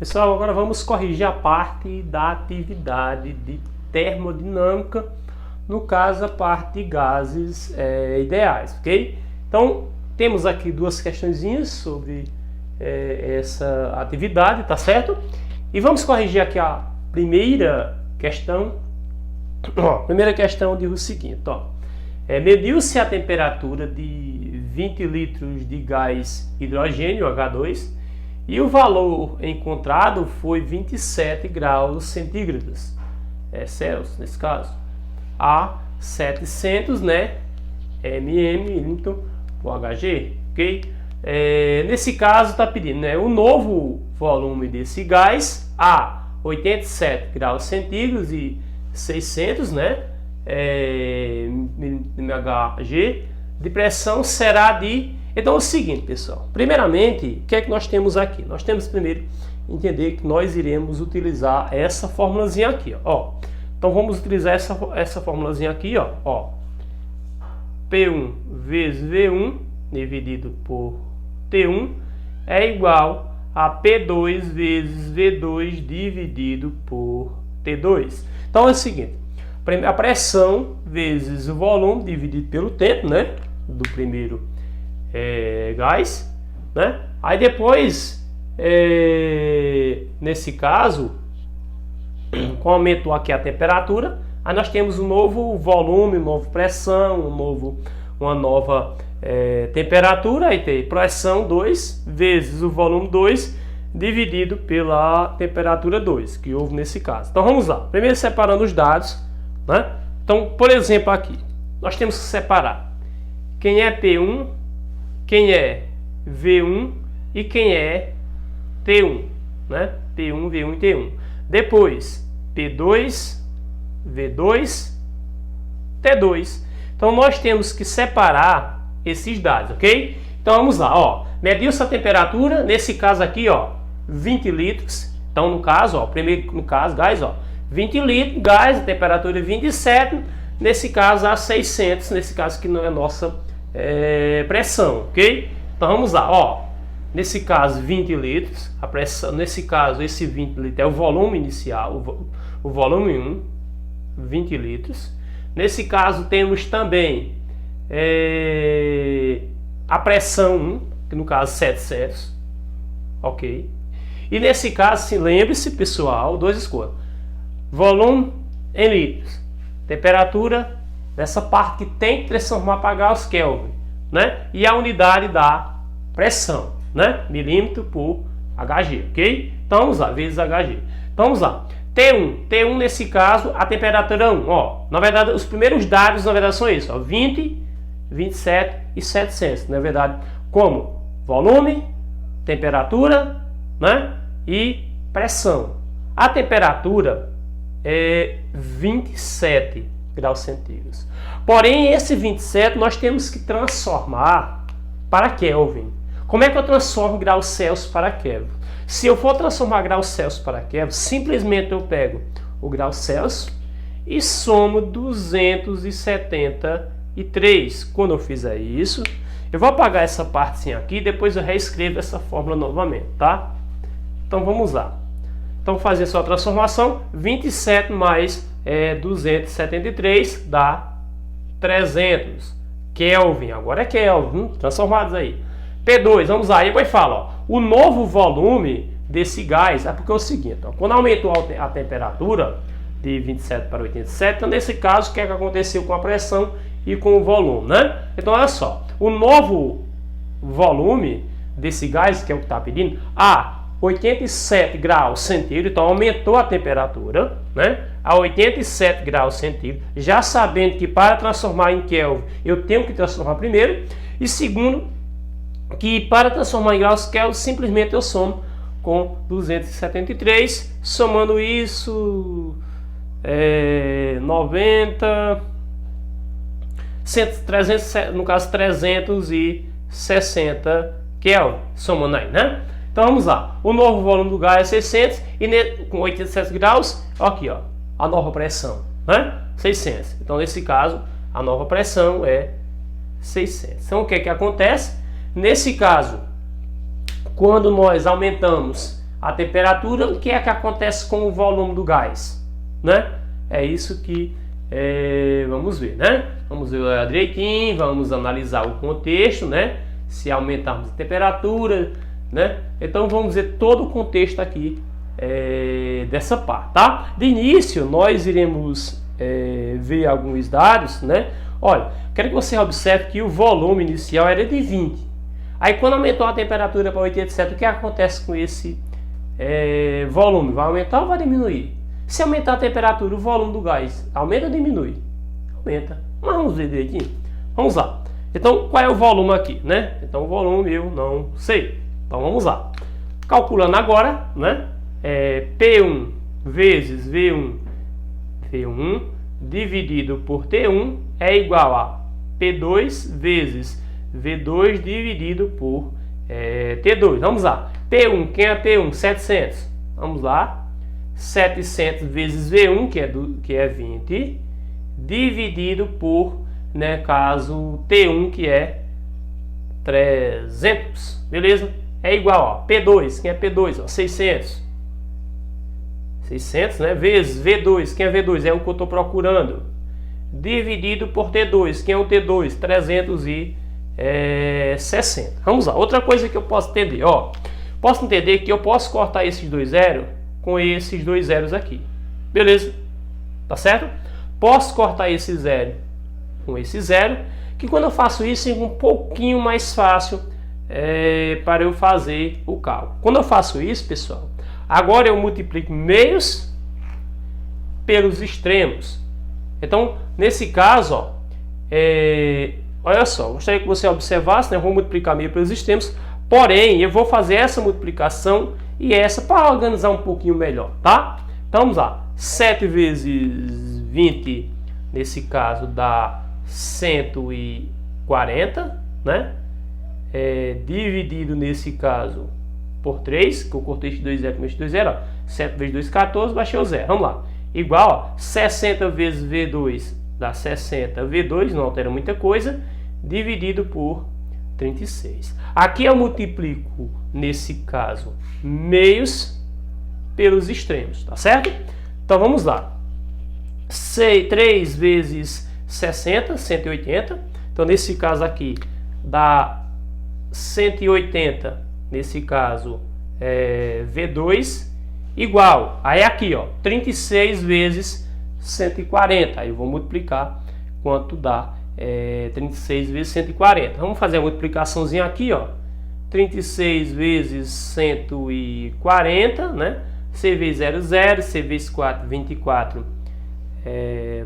Pessoal, agora vamos corrigir a parte da atividade de termodinâmica, no caso a parte de gases ideais, ok? Então, temos aqui duas questõezinhas sobre essa atividade, tá certo? E vamos corrigir aqui a primeira questão. Ó, a primeira questão diz o seguinte, ó. Mediu-se a temperatura de 20 litros de gás hidrogênio, H2, e o valor encontrado foi 27 graus centígrados, Celsius nesse caso, a 700, mm por Hg, ok? Nesse caso está pedindo, o novo volume desse gás a 87 graus centígrados e 600, mHg de pressão será de... Então é o seguinte, pessoal, primeiramente, o que é que nós temos aqui? Nós temos primeiro entender que nós iremos utilizar essa formulazinha aqui, ó. Então vamos utilizar essa formulazinha aqui, ó. P1 vezes V1 dividido por T1 é igual a P2 vezes V2 dividido por T2. Então é o seguinte, a pressão vezes o volume dividido pelo tempo, do primeiro gás, Aí depois, nesse caso, como aumentou aqui a temperatura, aí nós temos um novo volume, uma nova pressão, uma nova temperatura, aí tem pressão 2 vezes o volume 2 dividido pela temperatura 2, que houve nesse caso. Então vamos lá, primeiro separando os dados, Então, por exemplo, aqui, nós temos que separar quem é P1, quem é V1 e quem é T1, P1, V1 e T1. Depois, P2, V2, T2. Então, nós temos que separar esses dados, ok? Então, vamos lá, ó. Mediu-se a temperatura, nesse caso aqui, ó, 20 litros. Então, no caso, ó, primeiro, no caso, gás, ó, 20 litros, gás, a temperatura é 27, nesse caso, a 600, nesse caso que não é nossa pressão, ok? Então vamos lá, ó. Nesse caso 20 litros, a pressão, nesse caso esse 20 litros é o volume inicial, o volume 1, 20 litros. Nesse caso temos também a pressão 1, que no caso 700, ok? E nesse caso, se lembre-se, pessoal, duas escolhas: volume em litros, temperatura nessa parte que tem que transformar para graus Kelvin, e a unidade da pressão, milímetro por Hg, ok? Então vamos lá, vezes Hg. Então vamos lá, T1 nesse caso, a temperatura 1, ó, na verdade os primeiros dados na verdade são esses, ó, 20, 27 e 700, na verdade, como volume, temperatura, e pressão. A temperatura é 27 graus centígrados. Porém, esse 27 nós temos que transformar para Kelvin. Como é que eu transformo graus Celsius para Kelvin? Se eu for transformar graus Celsius para Kelvin, simplesmente eu pego o grau Celsius e somo 273. Quando eu fizer isso, eu vou apagar essa partezinha aqui, depois eu reescrevo essa fórmula novamente, tá? Então vamos lá. Então fazer sua transformação, 27 mais 273 dá 300 Kelvin, agora é Kelvin, transformados aí. P2, vamos lá, aí eu falo, ó, o novo volume desse gás, é porque é o seguinte, ó, quando aumentou a temperatura de 27 para 87, então nesse caso, o que é que aconteceu com a pressão e com o volume, Então olha só, o novo volume desse gás, que é o que está pedindo, a 87 graus centígrados, então aumentou a temperatura, a 87 graus centígrados, já sabendo que para transformar em Kelvin eu tenho que transformar primeiro, e segundo, que para transformar em graus Kelvin simplesmente eu somo com 273, somando isso 90, 300, no caso 360 Kelvin, somando aí, Então vamos lá, o novo volume do gás é 600 e com 87 graus, aqui ó, a nova pressão, 600. Então nesse caso a nova pressão é 600. Então o que é que acontece? Nesse caso, quando nós aumentamos a temperatura, o que é que acontece com o volume do gás, né? É isso que vamos ver, né? Vamos ver direitinho, vamos analisar o contexto, né? Se aumentarmos a temperatura, né? Então vamos ver todo o contexto aqui dessa parte, tá? De início nós iremos ver alguns dados, né? Olha, quero que você observe que o volume inicial era de 20. Aí quando aumentou a temperatura para 87, o que acontece com esse volume? Vai aumentar ou vai diminuir? Se aumentar a temperatura, o volume do gás aumenta ou diminui? Aumenta. Mas vamos ver direitinho. Vamos lá. Então, qual é o volume aqui, né? Então, o volume eu não sei. Então, vamos lá. Calculando agora, né? P1 vezes V1 dividido por T1 é igual a P2 vezes V2 dividido por T2. Vamos lá. P1, quem é P1? 700. Vamos lá. 700 vezes V1, que é 20, dividido por, né, caso T1, que é 300. Beleza? É igual, ó, P2, quem é P2? Ó, 600. 600, né? Vezes V2, quem é V2? É o que eu estou procurando. Dividido por T2, quem é o T2? 360. Vamos lá. Outra coisa que eu posso entender, ó. Posso entender que eu posso cortar esses dois zeros com esses dois zeros aqui. Beleza? Tá certo? Posso cortar esse zero com esse zero, que quando eu faço isso é um pouquinho mais fácil para eu fazer o cálculo. Quando eu faço isso, pessoal, agora eu multiplico meios pelos extremos. Então, nesse caso, ó, olha só, gostaria que você observasse, né? Eu vou multiplicar meio pelos extremos, porém, eu vou fazer essa multiplicação e essa para organizar um pouquinho melhor, tá? Então, vamos lá. 7 vezes 20, nesse caso, dá 140, né? Dividido, nesse caso, por 3, que eu cortei este 2 zero com este 2 zero, ó. 7 vezes 2, 14, baixei o zero. Vamos lá. Igual, ó, 60 vezes V2 dá 60. V2 não altera muita coisa, dividido por 36. Aqui eu multiplico, nesse caso, meios pelos extremos, tá certo? Então vamos lá. 3 vezes 60, 180. Então nesse caso aqui dá 180, nesse caso V2, igual. Aí aqui, ó, 36 vezes 140. Aí eu vou multiplicar quanto dá 36 vezes 140. Vamos fazer a multiplicaçãozinha aqui, ó. 36 vezes 140, né? C vezes 0, 0. C vezes 4, 24.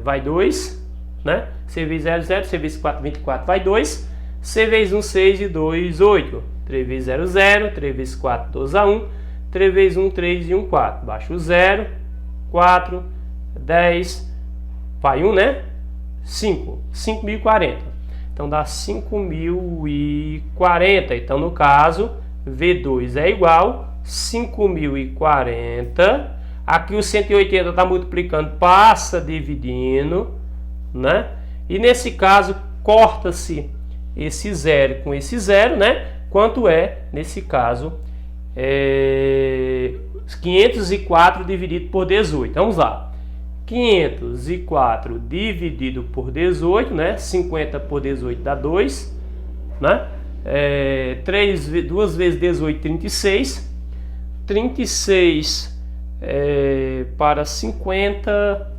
Vai 2, né? C vezes 0, 0. C vezes 4, 24. Vai 2. C vezes 1, 6 e 2, 8. 3 vezes 0, 0. 3 vezes 4, 12 a 1. 3 vezes 1, 3 e 1, 4. Baixa o 0. 4, 10. Vai 1, né? 5. 5.040. Então dá 5.040. Então no caso, V2 é igual 5.040. Aqui o 180 está multiplicando, passa dividindo, né? E nesse caso, corta-se esse zero com esse zero, né? Quanto é, nesse caso, 504 dividido por 18. Vamos lá. 504 dividido por 18, né? 50 por 18 dá 2, né? 2 vezes 18, 36. 36 para 50,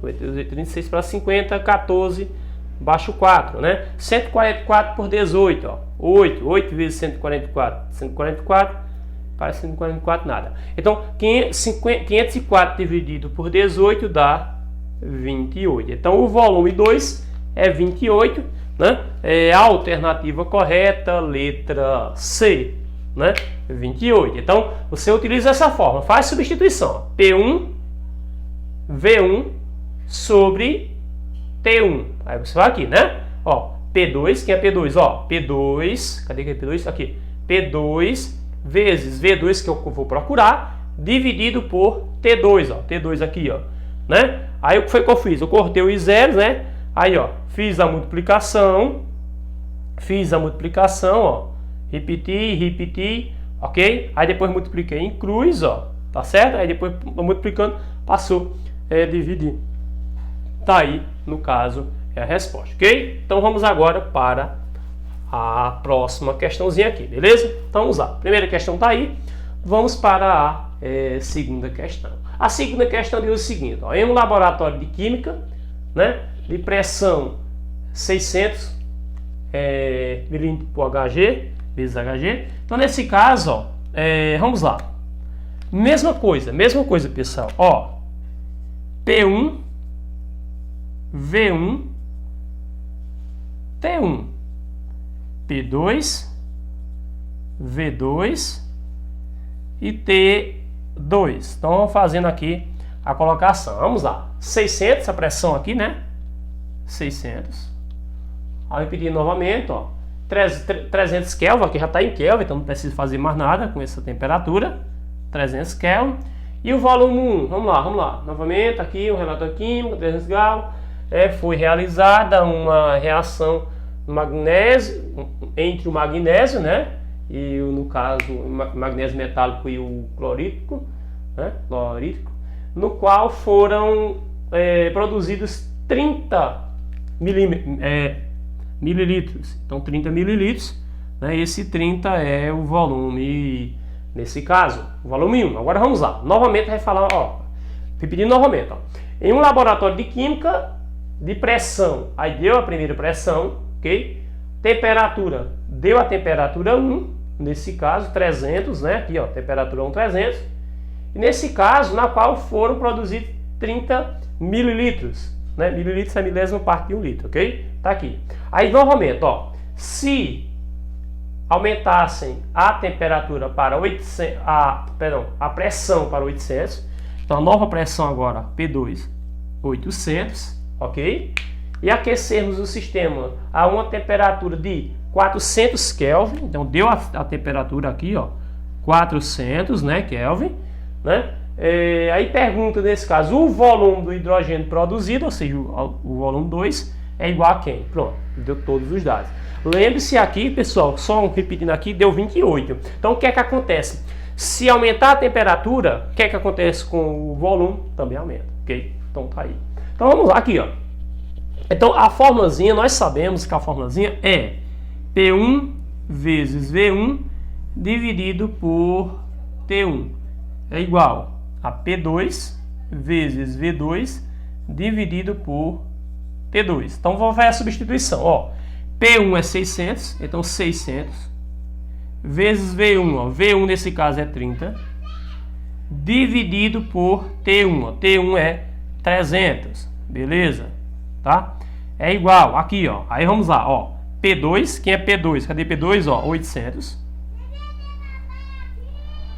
36 para 50, 14, baixo 4, né? 144 por 18, ó, 8 vezes 144, 144, para 144 nada. Então, 504 dividido por 18 dá 28. Então, o volume 2 é 28, né? A alternativa correta, letra C, né? 28. Então, você utiliza essa forma, faz substituição. P1, V1 sobre T1. Aí você vai aqui, né? Ó, P2, quem é P2? Ó, P2, cadê que é P2? Aqui. P2 vezes V2, que eu vou procurar, dividido por T2, ó. T2 aqui, ó, né? Aí o que foi que eu fiz? Eu cortei os zeros, né? Aí, ó, fiz a multiplicação, ó, repeti, ok? Aí depois multipliquei em cruz, ó, tá certo? Aí depois multiplicando, passou a dividir. Tá aí, no caso, é a resposta, ok? Então vamos agora para a próxima questãozinha aqui, beleza? Então vamos lá, primeira questão tá aí, vamos para a segunda questão. A segunda questão diz o seguinte, ó, em um laboratório de química, né, de pressão 600 milímetros por Hg, vezes Hg. Então nesse caso, ó, vamos lá, mesma coisa pessoal, ó, P1, V1, T1, P2, V2 e T2. Então vamos fazendo aqui a colocação. Vamos lá. 600, a pressão aqui, né? 600. Aí eu pedi novamente, ó, 300 Kelvin, aqui já está em Kelvin, então não preciso fazer mais nada com essa temperatura. 300 Kelvin. E o volume 1, vamos lá. Novamente aqui o relatório químico, 300 graus. Foi realizada uma reação entre o magnésio, né? E no caso o magnésio metálico e o clorídrico, né? No qual foram produzidos 30 mililitros. Então 30 mililitros, né? Esse 30 é o volume, nesse caso, o volume 1. Agora vamos lá, novamente vai falar, ó, repetindo novamente, ó. Em um laboratório de química de pressão, aí deu a primeira pressão, ok? Temperatura, deu a temperatura 1, nesse caso 300, né? Aqui ó, temperatura 1, 300. E nesse caso, na qual foram produzidos 30 mililitros, né? Mililitros é milésima parte de um litro, ok? Tá aqui. Aí novamente, ó, se aumentassem a temperatura para 800, a pressão para 800, então a nova pressão agora, P2, 800, ok? E aquecermos o sistema a uma temperatura de 400 Kelvin, então deu a temperatura aqui, ó, 400, né, Kelvin, né? Aí pergunta nesse caso, o volume do hidrogênio produzido, ou seja, o volume 2 é igual a quem? Pronto, deu todos os dados. Lembre-se aqui, pessoal, só repetindo aqui, deu 28. Então o que é que acontece? Se aumentar a temperatura, o que é que acontece com o volume? Também aumenta, ok? Então tá aí. Então vamos lá aqui, ó. Então a formulazinha, nós sabemos que a formulazinha é P1 vezes V1 dividido por T1 é igual a P2 vezes V2 dividido por T2. Então vou fazer a substituição, ó. P1 é 600, então 600 vezes V1, ó. V1 nesse caso é 30 dividido por T1, ó. T1 é 300, beleza? Tá? É igual, aqui ó, aí vamos lá, ó, P2, quem é P2? Cadê P2? Ó,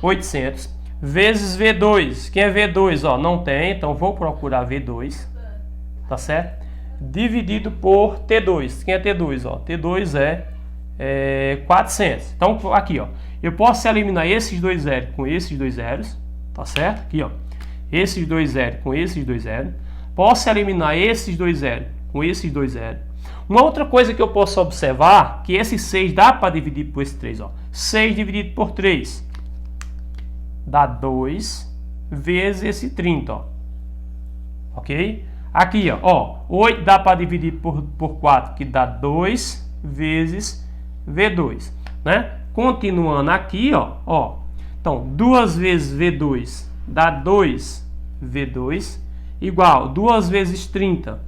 800 vezes V2, quem é V2? Ó, não tem, então vou procurar V2, tá certo? Dividido por T2, quem é T2? Ó, T2 é 400, então aqui ó, eu posso eliminar esses dois zeros com esses dois zeros, tá certo? Aqui ó, esses dois zeros com esses dois zeros. Posso eliminar esses dois zeros com esses dois zeros. Uma outra coisa que eu posso observar, que esse 6 dá para dividir por esse 3. Ó. 6 dividido por 3 dá 2 vezes esse 30. Ó. Ok? Aqui, ó, 8 dá para dividir por 4, que dá 2 vezes V2. Né? Continuando aqui, ó. Então, 2 vezes V2 dá 2 V2 igual 2 vezes 30,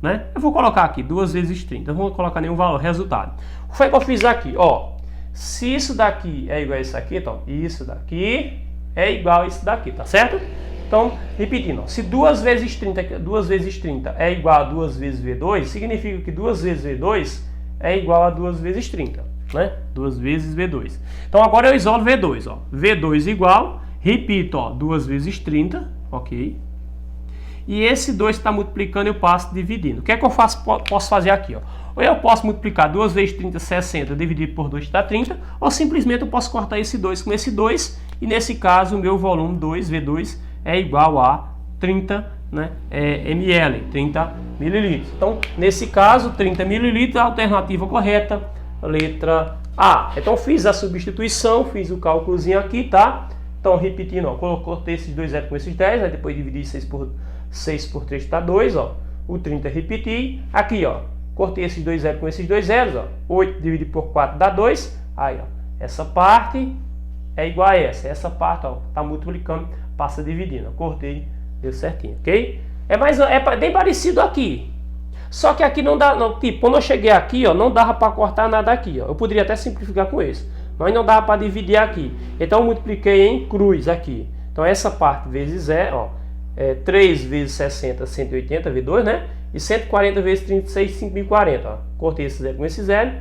né? Eu vou colocar aqui 2 vezes 30, não vou colocar nenhum valor, resultado. O que foi que eu fiz aqui? Ó, se isso daqui é igual a isso aqui, então isso daqui é igual a isso daqui, tá certo? Então, repetindo, ó, se 2 vezes 30 é igual a 2 vezes V2, significa que 2 vezes V2 é igual a 2 vezes 30, né? 2 vezes V2. Então agora eu isolo V2, ó. V2 igual, repito, ó, 2 vezes 30, ok? E esse 2 está multiplicando, eu passo dividindo. O que é que eu posso fazer aqui? Ó? Ou eu posso multiplicar 2 vezes 30, 60, dividido por 2 dá 30, ou simplesmente eu posso cortar esse 2 com esse 2, e nesse caso o meu volume 2, V2, é igual a 30, né, ml, 30 mililitros. Então, nesse caso, 30 mililitros, a alternativa correta, letra A. Então, fiz a substituição, fiz o cálculozinho aqui, tá? Então, repetindo, ó, cortei esses dois zeros com esses 10, aí depois dividi 6 por 3 dá 2, ó. O 30 repeti. Aqui, ó, cortei esses dois zeros com esses dois zeros, ó. 8 dividido por 4 dá 2. Aí, ó, essa parte é igual a essa. Essa parte, ó, tá multiplicando, passa dividindo. Cortei, deu certinho, ok? É bem parecido aqui. Só que aqui não dá, não, tipo, quando eu cheguei aqui, ó, não dava para cortar nada aqui, ó. Eu poderia até simplificar com esse, mas não dava para dividir aqui. Então eu multipliquei em cruz aqui. Então essa parte vezes 3 vezes 60, 180 vezes 2, né? E 140 vezes 36, 5040, ó. Cortei esse zero com esse zero,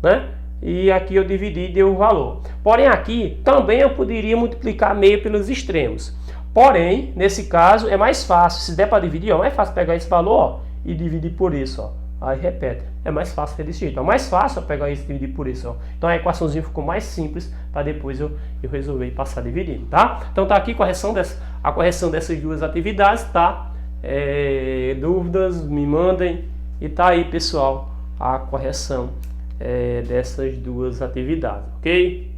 né? E aqui eu dividi e deu o valor. Porém aqui também eu poderia multiplicar meio pelos extremos. Porém, nesse caso é mais fácil, se der para dividir, ó, é mais fácil pegar esse valor, ó, e dividir por isso, ó. Aí repete, é mais fácil desse jeito. É mais fácil eu pegar isso e dividir por isso, ó. Então a equaçãozinha ficou mais simples para depois eu resolver passar dividindo, tá? Então tá aqui a correção dessas duas atividades, tá? Dúvidas, me mandem. E tá aí, pessoal, a correção dessas duas atividades, ok?